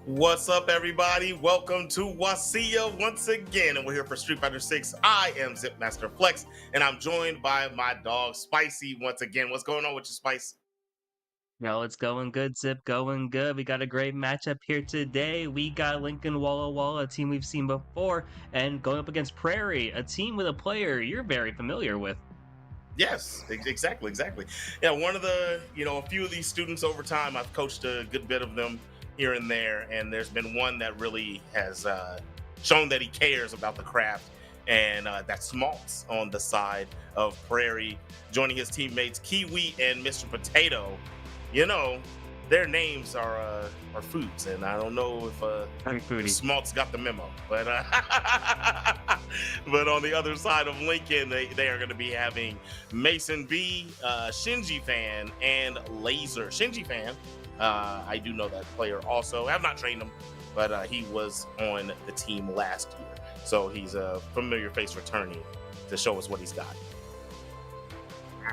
What's up, everybody? Welcome to WSSEA once again, and we're here for Street Fighter 6. I am Zipmaster Flex, and I'm joined by my dog Spicy once again. What's going on with you, Spice? No, it's going good, Zip. Going good. We got a great matchup here today. We got Lincoln Walla Walla, a team we've seen before, and going up against Prairie, a team with a player you're very familiar with. Yes, exactly. Yeah, one of a few of these students over time, I've coached a good bit of them here and there, and there's been one that really has shown that he cares about the craft, and that's Smaltz on the side of Prairie, joining his teammates Kiwi and Mr. Potato. You know, their names are foods, and I don't know Very if foodie. Smaltz got the memo, but but on the other side of Lincoln, they are going to be having Mason B, Shinji Fan, and Laser. Shinji Fan, I do know that player also. I have not trained him, but he was on the team last year, so he's a familiar face returning to show us what he's got.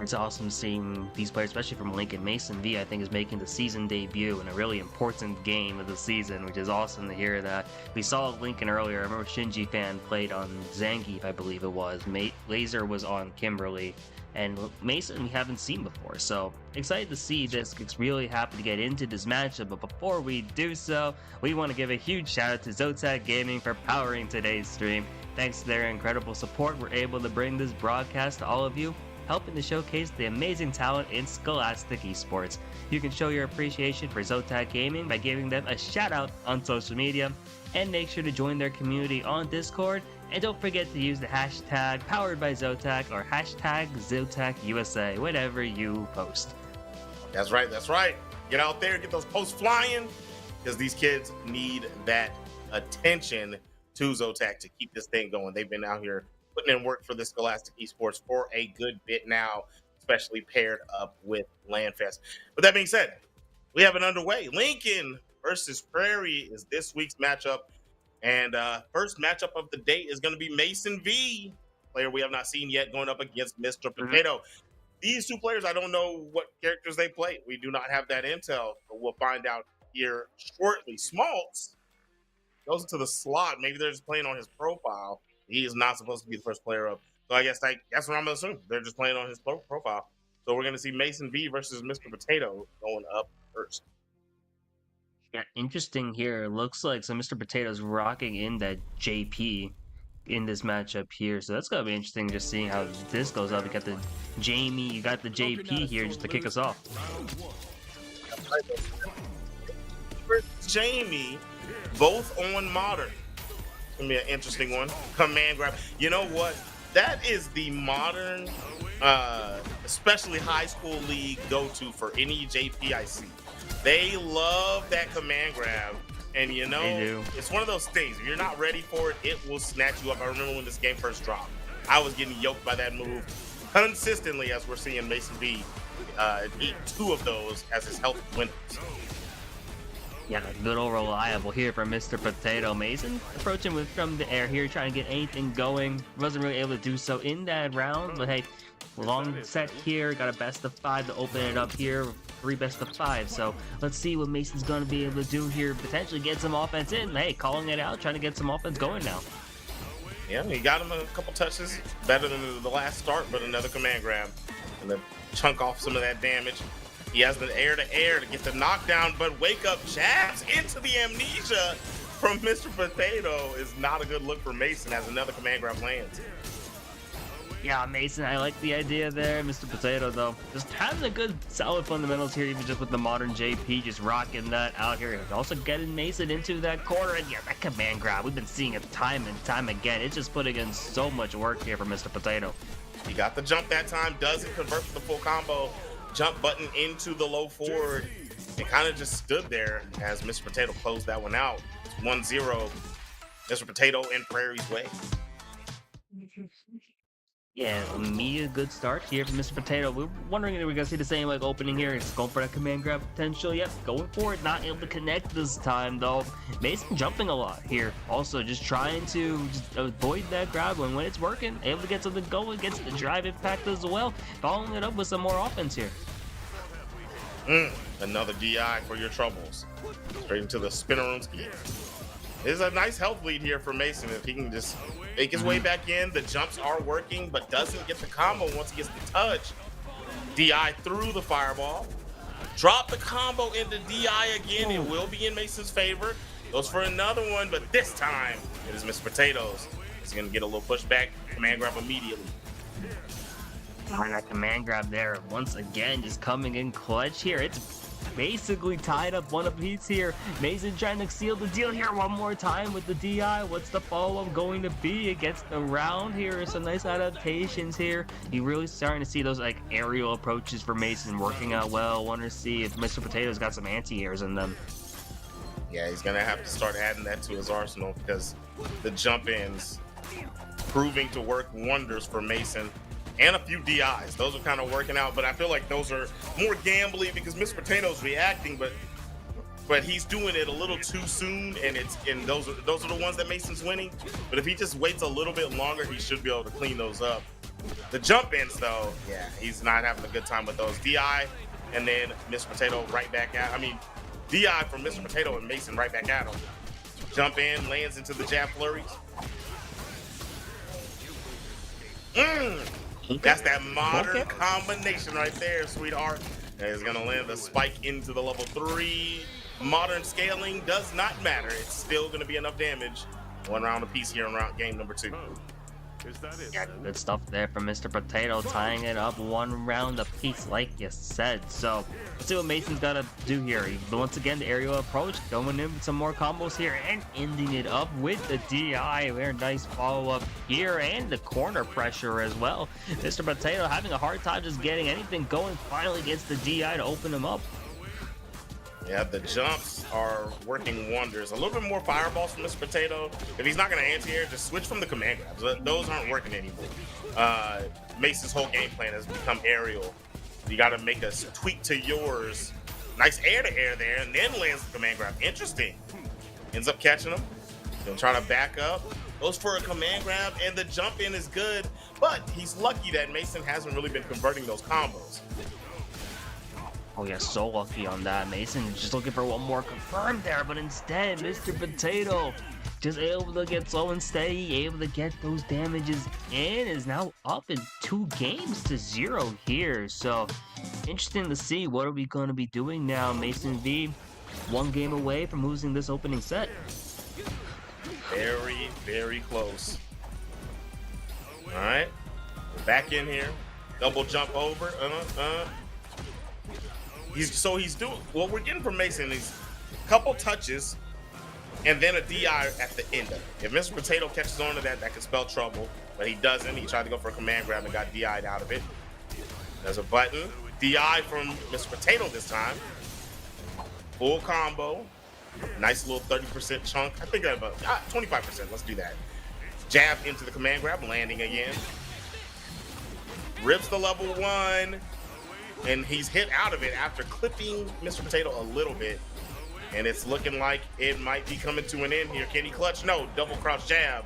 It's awesome seeing these players, especially from Lincoln. Mason V, I think, is making the season debut in a really important game of the season, which is awesome to hear that. We saw Lincoln earlier. I remember Shinji Fan played on Zangief, I believe it was. Laser was on Kimberly. And Mason we haven't seen before, so excited to see this. It's really happy to get into this matchup, but before we do so, we want to give a huge shout out to Zotac Gaming for powering today's stream. Thanks to their incredible support, we're able to bring this broadcast to all of you, helping to showcase the amazing talent in Scholastic Esports. You can show your appreciation for Zotac Gaming by giving them a shout out on social media, and make sure to join their community on Discord, and don't forget to use the hashtag powered by Zotac or hashtag ZotacUSA, whatever you post. That's right. Get out there, get those posts flying, because these kids need that attention to Zotac to keep this thing going. They've been out here putting in work for the Scholastic Esports for a good bit now, especially paired up with Landfest. With that being said, we have it underway. Lincoln versus Prairie is this week's matchup. And first matchup of the day is going to be Mason V, player we have not seen yet, going up against Mr. Potato. These two players, I don't know what characters they play. We do not have that intel, but we'll find out here shortly. Smaltz goes into the slot. Maybe they're just playing on his profile. He is not supposed to be the first player up. So I guess that's what I'm going to assume. They're just playing on his profile. So we're going to see Mason V versus Mr. Potato going up first. Yeah, interesting here. It looks like so Mr. Potato's rocking in that JP in this matchup here. So that's gonna be interesting just seeing how this goes out. You got the Jamie, you got the JP here just to kick us off. Jamie, both on modern. It's gonna be an interesting one. Command grab. You know what? That is the modern, especially high school league go-to for any JP I see. They love that command grab. And it's one of those things. If you're not ready for it, it will snatch you up. I remember when this game first dropped. I was getting yoked by that move consistently, as we're seeing Mason B eat two of those as his health dwindles. Yeah, good old reliable here from Mr. Potato. Mason approaching with from the air here, trying to get anything going. Wasn't really able to do so in that round, but hey, long set here. Got a best of 5 to open it up here. 3 best of 5. So let's see what Mason's going to be able to do here. Potentially get some offense in. Hey, calling it out, trying to get some offense going now. Yeah, he got him a couple touches. Better than the last start, but another command grab. And then chunk off some of that damage. He has the air to air to get the knockdown, but wake up jabs into the amnesia from Mr. Potato is not a good look for Mason as another command grab lands. Yeah, Mason, I like the idea there. Mr. Potato, though, just having a good, solid fundamentals here, even just with the modern JP, just rocking that out here. Also getting Mason into that corner, and yeah, that command grab, we've been seeing it time and time again. It's just putting in so much work here for Mr. Potato. He got the jump that time, doesn't convert to the full combo. Jump button into the low forward, and kind of just stood there as Mr. Potato closed that one out. It's 1-0, Mr. Potato and Prairie's way. Yeah, immediate good start here from Mr. Potato. We're wondering if we're going to see the same like opening here. It's going for that command grab potential. Yep, going for it. Not able to connect this time, though. Mason jumping a lot here. Also, just trying to just avoid that grab when it's working. Able to get something going. Gets the drive impact as well. Following it up with some more offense here. Another DI for your troubles. Straight into the spinner room ski. There's a nice health lead here for Mason. If he can just make his way back in, the jumps are working, but doesn't get the combo once he gets the touch. DI through the fireball. Drop the combo into DI again. It will be in Mason's favor. Goes for another one, but this time it is Mr. Potatoes. He's going to get a little pushback. Command grab immediately. And that command grab there once again, just coming in clutch here. It's basically tied up one apiece here. Mason trying to seal the deal here one more time with the DI. What's the follow-up going to be against the round here? Some nice adaptations here. You really starting to see those like aerial approaches for Mason working out well. Want to see if Mr. Potato's got some anti-airs in them. Yeah, he's gonna have to start adding that to his arsenal because the jump ins proving to work wonders for Mason. And a few DIs. Those are kind of working out, but I feel like those are more gambly because Mr. Potato's reacting, but he's doing it a little too soon, and those are the ones that Mason's winning. But if he just waits a little bit longer, he should be able to clean those up. The jump ins, though, yeah, he's not having a good time with those. DI, and then Mr. Potato right back at. I mean, DI from Mr. Potato and Mason right back at him. Jump in, lands into the jab flurries. That's that modern combination right there, sweetheart. And it's gonna land the spike into the level 3. Modern scaling does not matter. It's still gonna be enough damage. One round apiece here in game number 2. Yeah, good stuff there from Mr. Potato, tying it up one round apiece, like you said. So let's see what Mason's got to do here. Once again, the aerial approach, going in with some more combos here and ending it up with the DI. Very nice follow-up here and the corner pressure as well. Mr. Potato having a hard time just getting anything going. Finally gets the DI to open him up. Yeah, the jumps are working wonders. A little bit more fireballs from Mr. Potato. If he's not going to anti-air, just switch from the command grabs. Those aren't working anymore. Mason's whole game plan has become aerial. You got to make a tweak to yours. Nice air-to-air there, and then lands the command grab. Interesting. Ends up catching him. He'll try to back up. Goes for a command grab, and the jump in is good. But he's lucky that Mason hasn't really been converting those combos. Oh yeah, so lucky on that. Mason just looking for one more confirmed there, but instead, Mr. Potato just able to get slow and steady, able to get those damages in, is now up in 2 games to 0 here. So interesting to see what are we going to be doing now. Mason V, 1 game away from losing this opening set. Very, very close. All right, back in here, double jump over. He's doing what we're getting from Mason is a couple touches and then a DI at the end of it. If Mr. Potato catches on to that could spell trouble, but he doesn't. He tried to go for a command grab and got DI'd out of it. There's a button. DI from Mr. Potato this time. Full combo. Nice little 30% chunk. I think about 25%. Let's do that. Jab into the command grab, landing again. Rips the level 1. And he's hit out of it after clipping Mr. Potato a little bit. And it's looking like it might be coming to an end here. Can he clutch? No. Double cross jab.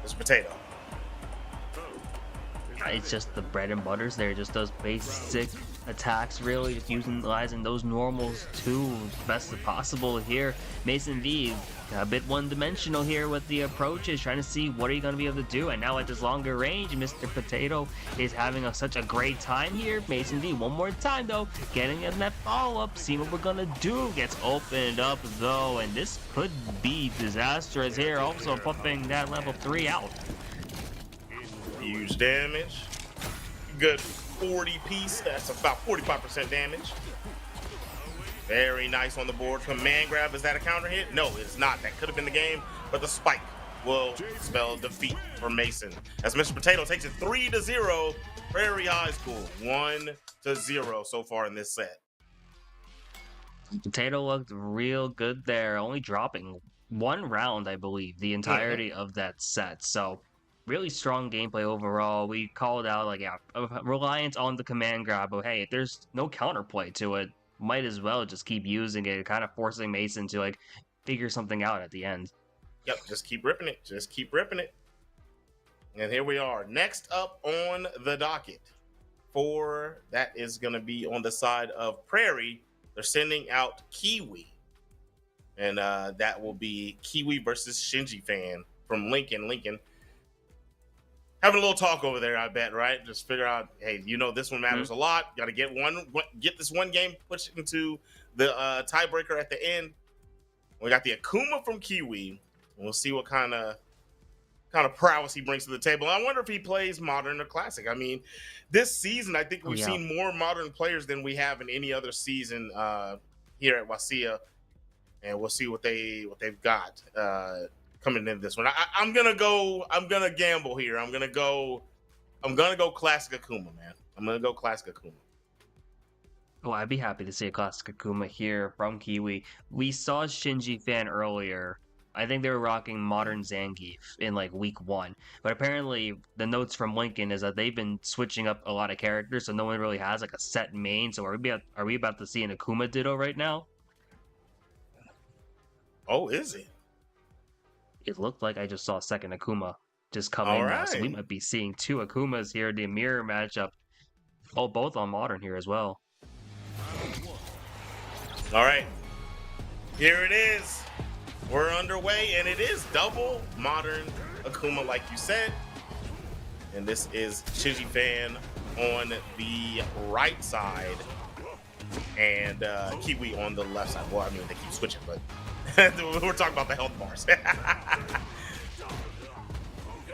Mr. Potato. It's just the bread and butters there. Just those basic attacks, really. Just utilizing those normals too best as possible here. Mason V, a bit one-dimensional here with the approaches, trying to see what are you going to be able to do. And now at this longer range, Mr. Potato is having such a great time here. Mason V, one more time though, getting in that follow-up, seeing what we're going to do. Gets opened up though, and this could be disastrous here. Also pumping that level 3 out. Huge damage. Good 40 piece. That's about 45% damage. Very nice on the board. Command grab. Is that a counter hit? No, it's not. That could have been the game, but the spike will spell defeat for Mason. As Mr. Potato takes it 3-0. Prairie High School 1-0 so far in this set. Potato looked real good there, only dropping 1 round, I believe, the entirety of that set. So really strong gameplay overall. We called out reliance on the command grab, but hey, if there's no counterplay to it, might as well just keep using it, kind of forcing Mason to figure something out at the end. Yep, just keep ripping it. Just keep ripping it. And here we are. Next up on the docket that is going to be on the side of Prairie they're sending out Kiwi. And that will be Kiwi versus Shinji Fan from Lincoln. Lincoln having a little talk over there, I bet, right? Just figure out, hey, this one matters a lot. Got to get this one game pushed into the tiebreaker at the end. We got the Akuma from Kiwi. We'll see what kind of prowess he brings to the table. I wonder if he plays Modern or Classic. I mean, this season, I think we've seen more Modern players than we have in any other season here at WSSEA. And we'll see what they've got coming into this one. I'm gonna gamble here. I'm gonna go Classic Akuma, man. I'm gonna go Classic Akuma. Oh, I'd be happy to see a Classic Akuma here from Kiwi. We saw Shinji Fan earlier. I think they were rocking Modern Zangief in like week 1. But apparently the notes from Lincoln is that they've been switching up a lot of characters, so no one really has like a set main. So are we about to see an Akuma Ditto right now? Oh, is it? It looked like I just saw a second Akuma just come in now, so we might be seeing 2 Akumas here, the mirror matchup. Oh, both on Modern here as well. All right, here it is. We're underway, and it is double Modern Akuma, like you said. And this is Shinji Fan on the right side, and Kiwi on the left side. Well, I mean, they keep switching, but we're talking about the health bars.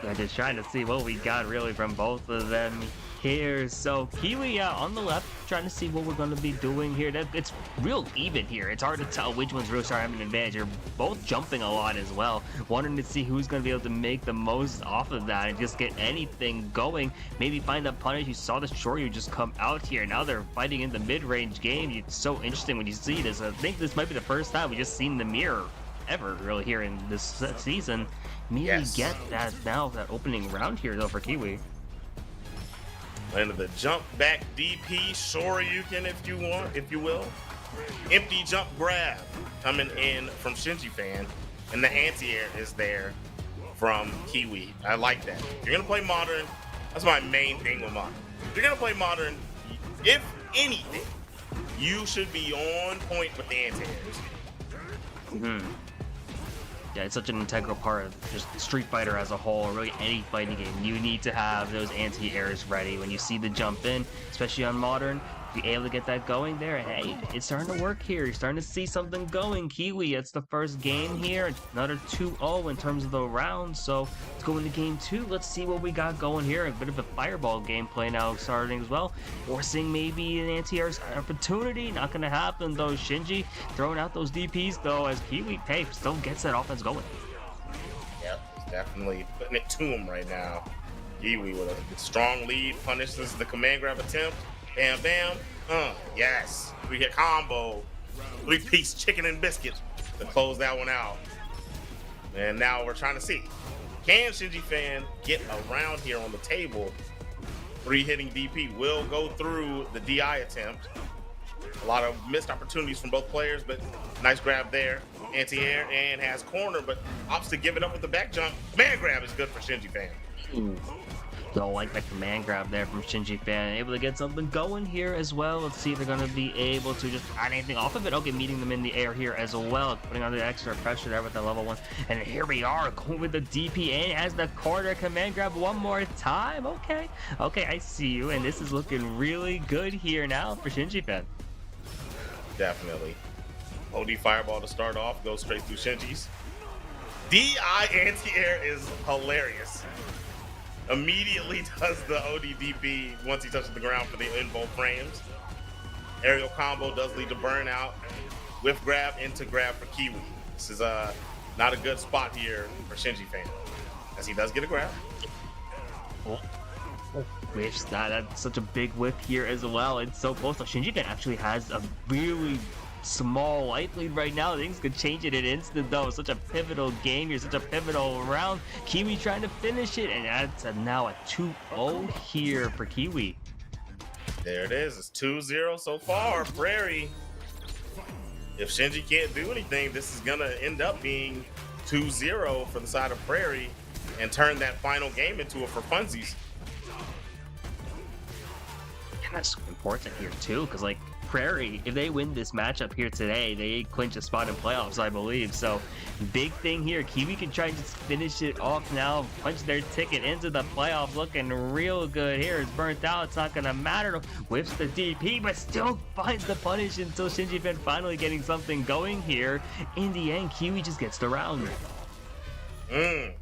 I'm just trying to see what we got really from both of them here. So Kiwi on the left, trying to see what we're going to be doing here. It's real even here. It's hard to tell which ones really start having an advantage. You're both jumping a lot as well, wanting to see who's going to be able to make the most off of that and just get anything going. Maybe find a punish. You saw the Shoryu just come out here. Now they're fighting in the mid-range game. It's so interesting when you see this. I think this might be the first time we just seen the mirror ever really here in this season. Immediately get that now, that opening round here though for Kiwi. Into the jump back DP Shoryuken, if you will. Empty jump grab coming in from Shinji Fan, and the anti-air is there from Kiwi. I like that. If you're gonna play Modern, that's my main thing with Modern. If you're gonna play Modern, if anything, you should be on point with the anti-airs. Yeah, it's such an integral part of just Street Fighter as a whole, or really any fighting game. You need to have those anti-airs ready when you see the jump in, especially on Modern. Be able to get that going there. Hey, it's starting to work here. You're starting to see something going. Kiwi, it's the first game here. Another 2-0 in terms of the round. So let's go into game 2. Let's see what we got going here. A bit of a fireball gameplay now starting as well. Forcing maybe an anti-air opportunity. Not going to happen though. Shinji throwing out those DPs though as Kiwi, hey, still gets that offense going. Yep, he's definitely putting it to him right now. Kiwi with a strong lead. Punishes the command grab attempt. Bam, bam. Yes. We get combo. 3-piece chicken and biscuit to close that one out. And now we're trying to see, can Shinji Fan get around here on the table? 3 hitting DP will go through the DI attempt. A lot of missed opportunities from both players, but nice grab there. Anti-air and has corner, but opts to give it up with the back jump. Man grab is good for Shinji Fan. Don't like that command grab there from Shinji Fan. Able to get something going here as well. Let's see if they're going to be able to just add anything off of it. Okay, meeting them in the air here as well. Putting on the extra pressure there with the level 1. And here we are going with the DP and as the corner command grab one more time. Okay, I see you. And this is looking really good here now for Shinji Fan. Definitely. OD fireball to start off. Goes straight through Shinji's. DI anti-air is hilarious. Immediately does the ODDP once he touches the ground for the involt frames. Aerial combo does lead to burnout. Whiff grab into grab for Kiwi. This is not a good spot here for Shinji Fan, as he does get a grab. Wish that's such a big whip here as well. It's so close. So Shinji Fan actually has a really small light lead right now. Things could change in an instant though. Such a pivotal game here, such a pivotal round. Kiwi trying to finish it, and that's now a 2-0 here for Kiwi. There it is. It's 2-0 so far. Prairie. If Shinji can't do anything, this is gonna end up being 2-0 for the side of Prairie and turn that final game into a for funsies. And that's important here too, because like Prairie, if they win this matchup here today, they clinch a spot in playoffs, I believe. So big thing here. Kiwi can try and just finish it off now, punch their ticket into the playoffs, looking real good here. It's burnt out. It's not going to matter. Whiffs the DP, but still finds the punish until Shinji Fan finally getting something going here. In the end, Kiwi just gets the round. There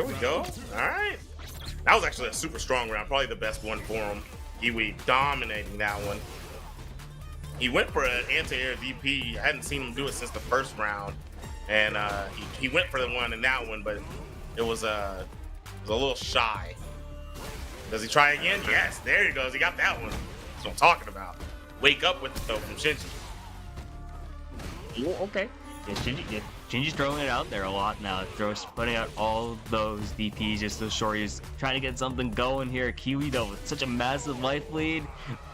we go. All right. That was actually a super strong round. Probably the best one for him. Kiwi dominating that one. He went for an anti-air DP. I hadn't seen him do it since the first round. And he went for the one in that one, but it was a little shy. Does he try again? Yes. There he goes. He got that one. That's what I'm talking about. Wake up with it, though, from Shinji. Okay. Yeah, Shinji's throwing it out there a lot now. Putting out all those DPs just to show he's trying to get something going here. Kiwi, though, with such a massive life lead,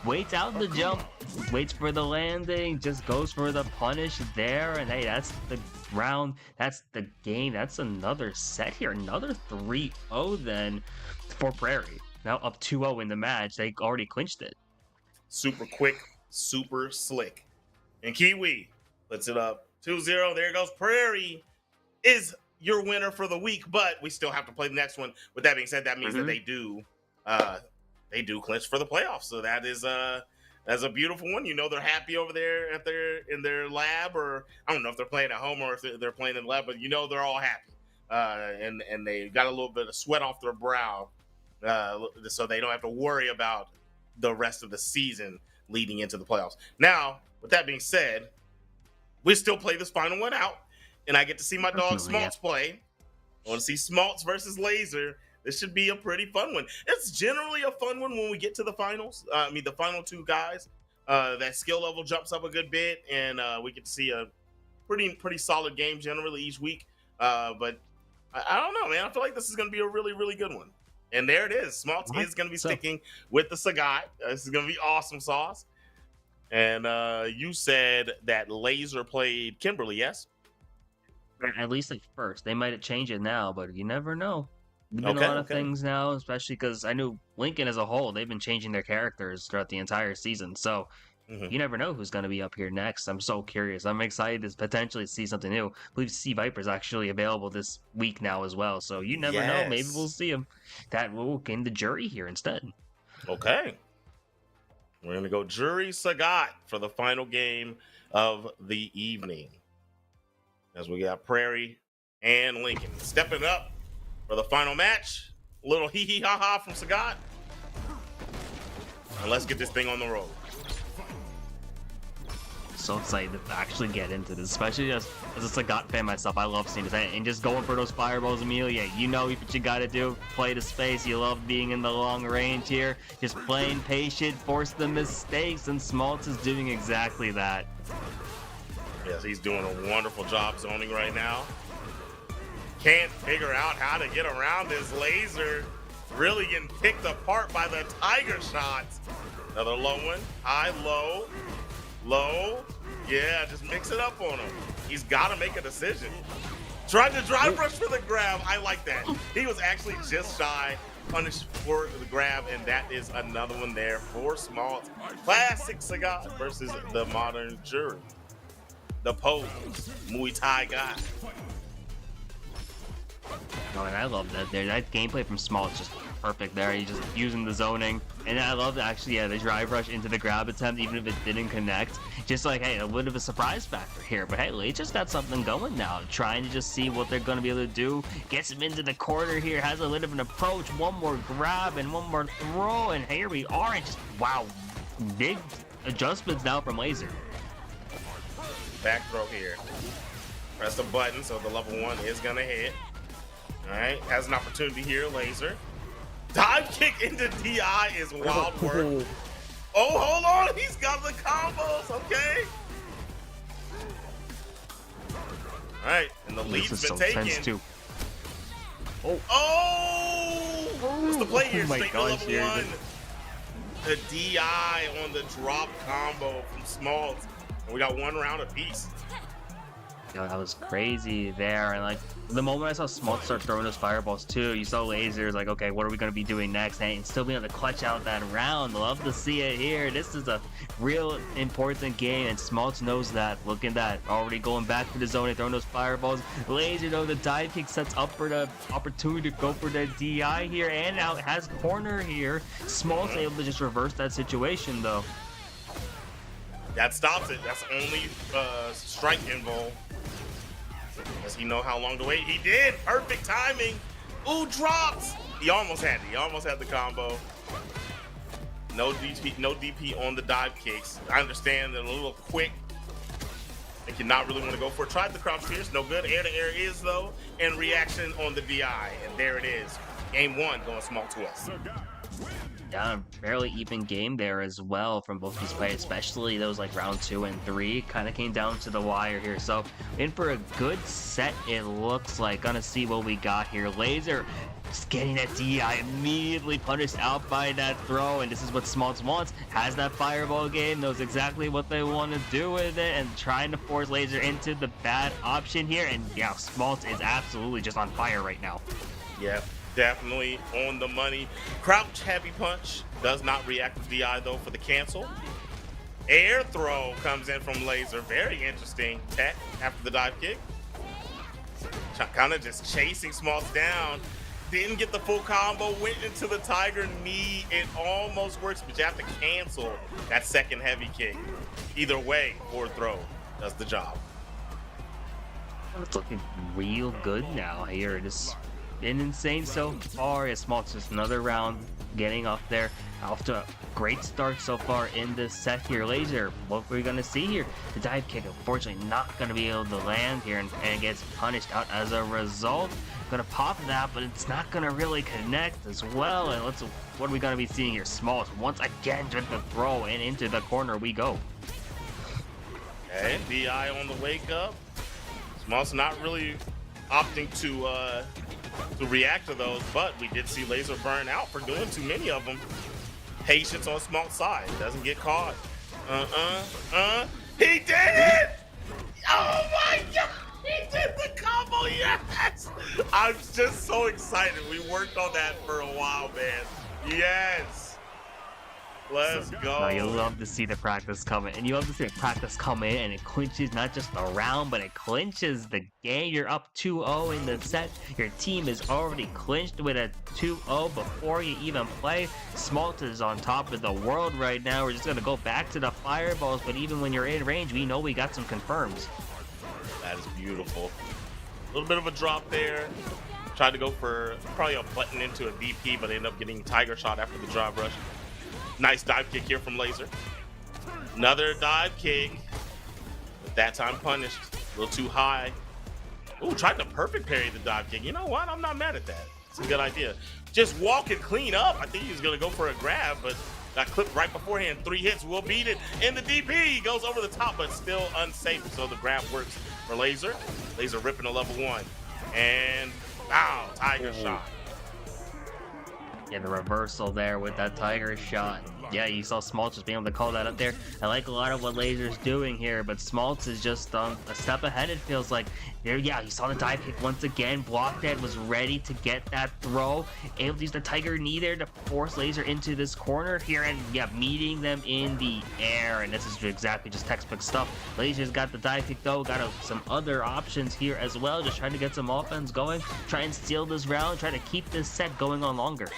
waits out the jump, waits for the landing, just goes for the punish there. And hey, that's the round. That's the game. That's another set here. Another 3-0 then for Prairie. Now up 2-0 in the match. They already clinched it. Super quick, super slick. And Kiwi puts it up 2-0. There goes Prairie is your winner for the week, but we still have to play the next one. With that being said, that means that they do clinch for the playoffs. So that's a beautiful one. You know, they're happy over there in their lab, or I don't know if they're playing at home or if they're playing in the lab, but you know they're all happy. And they got a little bit of sweat off their brow, so they don't have to worry about the rest of the season leading into the playoffs. Now, with that being said, we still play this final one out, and I get to see my dog Smaltz play. I want to see Smaltz versus Laser. This should be a pretty fun one. It's generally a fun one when we get to the finals. The final two guys, that skill level jumps up a good bit, and we get to see a pretty solid game generally each week. But I don't know, man. I feel like this is going to be a really, really good one. And there it is. Smaltz is going to be sticking with the Sagat. This is going to be awesome sauce. And you said that Laser played Kimberly, yes? At least at first. They might have changed it now, but you never know. There's been a lot of things now, especially because I knew Lincoln as a whole, they've been changing their characters throughout the entire season. So you never know who's going to be up here next. I'm so curious. I'm excited to potentially see something new. I believe Sea Viper's actually available this week now as well. So you never know. Maybe we'll see him. That will gain the jury here instead. Okay. We're going to go Jury Sagat for the final game of the evening. As we got Prairie and Lincoln stepping up for the final match. A little hee-hee-ha-ha from Sagat. And let's get this thing on the road. So excited to actually get into this, especially just as a Sagat fan myself. I love seeing this and just going for those fireballs, Amelia. You know what you got to do. Play the space. You love being in the long range here. Just playing patient, force the mistakes, and Smaltz is doing exactly that. Yes, he's doing a wonderful job zoning right now. Can't figure out how to get around this Laser. Really getting picked apart by the Tiger shots. Another low one. High, low. Low. Yeah, just mix it up on him. He's got to make a decision. Tried to drive rush for the grab. I like that. He was actually just shy. Punished for the grab, and that is another one there for Smaltz. Classic Sagat versus the modern Jury. The pose. Muay Thai guy. Oh, and I love that there. That gameplay from Smaltz just perfect there. He's just using the zoning. And I love that actually, the drive rush into the grab attempt, even if it didn't connect. Just like, hey, a bit of a surprise factor here. But hey, Lee just got something going now. Trying to just see what they're going to be able to do. Gets him into the corner here. Has a bit of an approach. One more grab and one more throw. And here we are. And just, wow. Big adjustments now from Laser. Back throw here. Press the button so the level 1 is going to hit. All right. Has an opportunity here, Laser. Dive kick into DI is wild work. Oh, hold on. He's got the combos. Okay. All right. And the lead's been taken. Oh! What's the play here? Straight to level 1. The DI on the drop combo from Smaltz. And we got one round apiece. Yo, that was crazy there. And like the moment I saw Smalt start throwing those fireballs too, you saw lasers like, okay, what are we gonna be doing next? And still being able to clutch out that round. Love to see it here. This is a real important game, and Smalt knows that. Look at that. Already going back to the zone and throwing those fireballs. Laser though, the dive kick sets up for the opportunity to go for the DI here, and now it has corner here. Smalt's able to just reverse that situation though. That stops it. That's only strike involved. Does he know how long to wait? He did. Perfect timing. Ooh, drops. He almost had it. He almost had the combo. No DP, no DP on the dive kicks. I understand they're a little quick. They cannot really want to go for it. Tried the crouch fierce. No good. Air to air is though. And reaction on the DI. And there it is. Game 1 going Smalt to us. Yeah, fairly even game there as well from both these players, especially those like round 2 and 3. Kind of came down to the wire here. So in for a good set, it looks like. Gonna see what we got here. Laser just getting that DI immediately punished out by that throw, and this is what Smaltz wants. Has that fireball game, knows exactly what they want to do with it, and trying to force Laser into the bad option here. And yeah, Smaltz is absolutely just on fire right now. Yeah. Definitely on the money. Crouch heavy punch does not react to DI though for the cancel. Air throw comes in from Laser. Very interesting tech after the dive kick. Kind of just chasing Smaltz down. Didn't get the full combo. Went into the Tiger knee. It almost works, but you have to cancel that second heavy kick. Either way, forward throw does the job. It's looking real good now here. Just been insane so far. As Smaltz just another round getting up there, off to a great start so far in this set here. Laser, what we're gonna see here, the dive kick unfortunately not gonna be able to land here, and it gets punished out as a result. Gonna pop that, but it's not gonna really connect as well. And what are we gonna be seeing here? Smaltz once again with the throw, and into the corner we go. Okay, DI on the wake up. Smaltz not really opting to react to those, but we did see Laser burn out for doing too many of them. Patience on Smaltz's side. Doesn't get caught. He did it! Oh my God! He did the combo, yes! I'm just so excited. We worked on that for a while, man. Yes! Let's go. Now, you love to see the practice coming, and you love to see the practice come in, and it clinches not just the round, but it clinches the game. You're up 2-0 in the set. Your team is already clinched with a 2-0 before you even play. Smaltz is on top of the world right now. We're just gonna go back to the fireballs, but even when you're in range, we know we got some confirms. That is beautiful. A little bit of a drop there. Tried to go for probably a button into a DP, but ended up getting Tiger shot after the drive rush. Nice dive kick here from Laser. Another dive kick. But that time punished. A little too high. Ooh, tried to perfect parry the dive kick. You know what? I'm not mad at that. It's a good idea. Just walk and clean up. I think he was going to go for a grab, but got clipped right beforehand. 3 hits will beat it. And the DP goes over the top, but still unsafe. So the grab works for Laser. Laser ripping a level 1. And wow, Tiger shot. Yeah, the reversal there with that Tiger shot. Yeah, you saw Smaltz just being able to call that up there. I like a lot of what Laser's doing here, but Smaltz is just a step ahead, it feels like. There, yeah, you saw the dive kick once again. Blocked it, was ready to get that throw. Able to use the Tiger knee there to force Laser into this corner here, and yeah, meeting them in the air. And this is exactly just textbook stuff. Laser's got the dive kick though, got some other options here as well. Just trying to get some offense going. Try and steal this round, try to keep this set going on longer.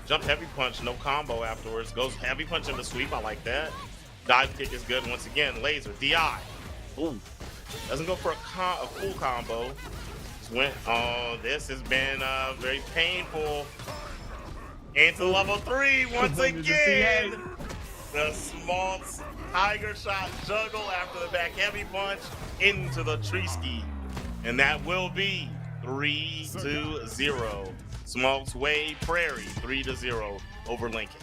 Jump heavy punch, no combo afterwards. Goes heavy punch in the sweep, I like that. Dive kick is good once again. Laser, DI. Ooh. Doesn't go for a full combo. Just went, oh, this has been very painful. Into level 3 once again. The Smaltz Tiger shot juggle after the back heavy punch into the tree ski. And that will be 3-0. Smaltz way Prairie 3-0 over Lincoln.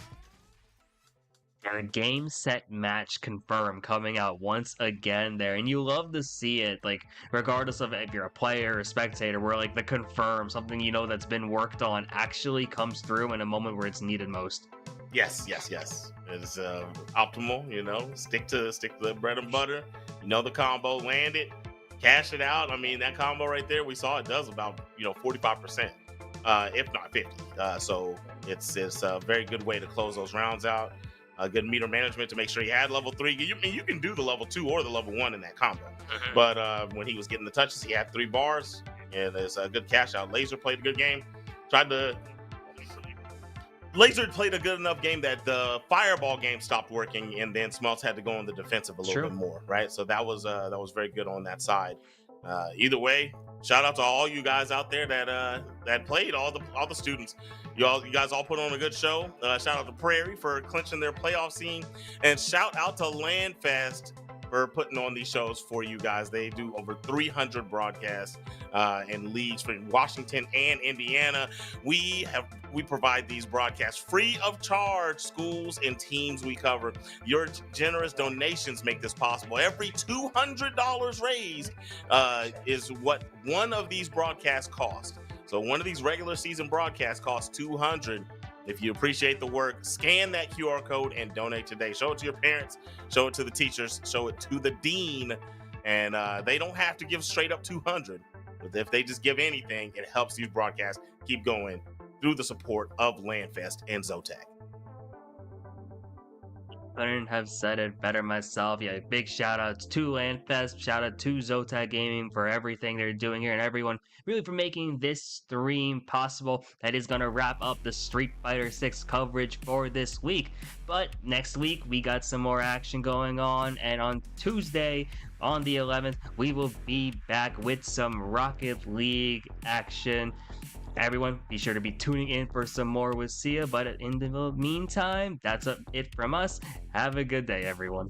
And a game, set, match confirmed coming out once again there. And you love to see it, like, regardless of if you're a player or a spectator, where, like, the confirm, something you know that's been worked on, actually comes through in a moment where it's needed most. Yes, yes, yes. It's optimal. Stick to the bread and butter. The combo, land it, cash it out. I mean, that combo right there, we saw it does about 45%, if not 50. So it's a very good way to close those rounds out. Good meter management to make sure he had level 3. You can do the level 2 or the level 1 in that combo, but when he was getting the touches, he had 3 bars, and there's a good cash out. Laser played a good game. Tried to Laser played a good enough game that the fireball game stopped working, and then Smelts had to go on the defensive a little True. bit more, right? So that was very good on that side. Either way, shout out to all you guys out there that played, all the students. You guys all put on a good show. Shout out to Prairie for clinching their playoff scene, and shout out to Landfest for putting on these shows for you guys. They do over 300 broadcasts in leagues for Washington and Indiana. We provide these broadcasts free of charge. Schools and teams we cover. Your generous donations make this possible. Every $200 raised is what one of these broadcasts cost. So one of these regular season broadcasts costs $200. If you appreciate the work, scan that QR code and donate today. Show it to your parents, show it to the teachers, show it to the dean, and they don't have to give straight up $200. But if they just give anything, it helps these broadcasts keep going through the support of Landfest and Zotac. Couldn't have said it better myself. Yeah, big shout outs to Landfest, shout out to Zotac Gaming for everything they're doing here, and everyone really for making this stream possible. That is going to wrap up the Street Fighter 6 coverage for this week. But next week, we got some more action going on, and on Tuesday, on the 11th, we will be back with some Rocket League action. Everyone, be sure to be tuning in for some more with Sia. But in the meantime, that's it from us. Have a good day, everyone.